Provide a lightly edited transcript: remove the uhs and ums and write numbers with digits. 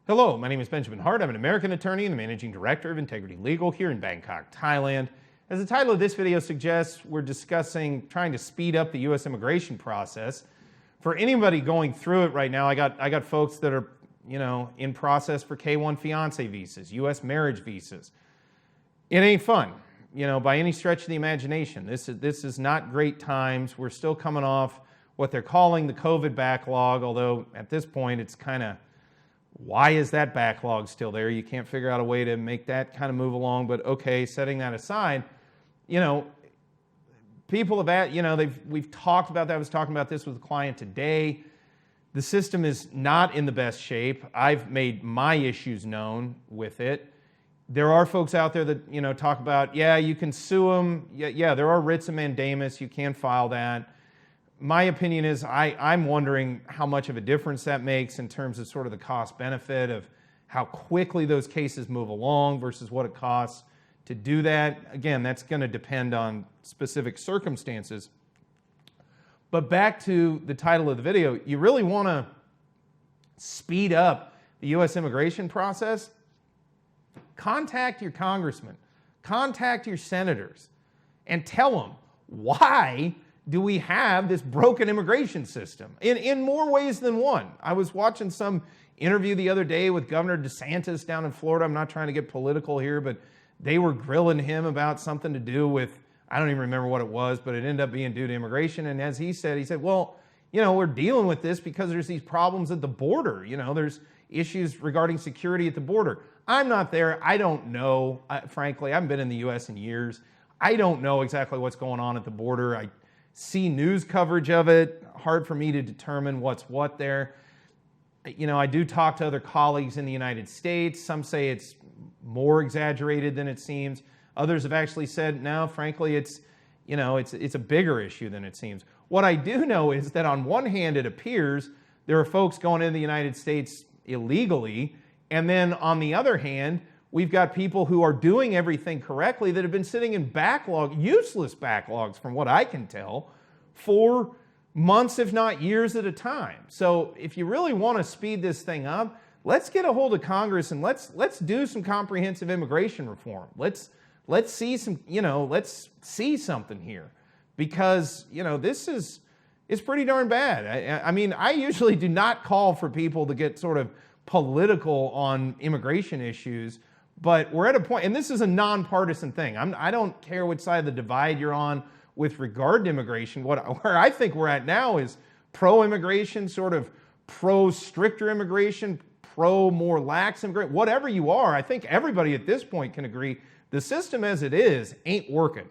Hello, my name is Benjamin Hart. I'm an American attorney and the managing director of Integrity Legal here in Bangkok, Thailand. As the title of this video suggests, we're discussing trying to speed up the U.S. immigration process. For anybody going through it right now, I got folks that are, in process for K-1 fiance visas, U.S. marriage visas. It ain't fun, by any stretch of the imagination. This is not great times. We're still coming off what they're calling the COVID backlog, although at this point it's kind of, why is that backlog still there? You can't figure out a way to make that kind of move along, but okay, setting that aside, people have, we've talked about that. I was talking about this with a client today. The system is not in the best shape. I've made my issues known with it. There are folks out there that, talk about, you can sue them. Yeah, there are writs of mandamus. You can file that. My opinion is I'm wondering how much of a difference that makes in terms of sort of the cost benefit of how quickly those cases move along versus what it costs to do that. Again, that's going to depend on specific circumstances. But back to the title of the video, you really want to speed up the U.S. immigration process? Contact your congressman, contact your senators, and tell them why do we have this broken immigration system in more ways than one. I was watching some interview the other day with Governor DeSantis down in Florida. I'm not trying to get political here, but they were grilling him about something to do with, I don't even remember what it was, but it ended up being due to immigration. And as he said, well, we're dealing with this because there's these problems at the border. There's issues regarding security at the border. I'm not there. I don't know. Frankly, I haven't been in the U.S. in years. I don't know exactly what's going on at the border. I see news coverage of it. Hard for me to determine what's what there. I do talk to other colleagues in the United States. Some say it's more exaggerated than it seems. Others have actually said, no, frankly, it's a bigger issue than it seems. What I do know is that on one hand, it appears there are folks going into the United States illegally, and then on the other hand, we've got people who are doing everything correctly that have been sitting in useless backlogs from what I can tell, for months, if not years at a time. So if you really want to speed this thing up, let's get a hold of Congress and let's do some comprehensive immigration reform. Let's see some, let's see something here, because, this is pretty darn bad. I mean, I usually do not call for people to get sort of political on immigration issues, but we're at a point, and this is a nonpartisan thing. I don't care which side of the divide you're on with regard to immigration. Where I think we're at now is pro-immigration, sort of pro-stricter immigration, pro-more lax immigration. Whatever you are, I think everybody at this point can agree the system as it is ain't working.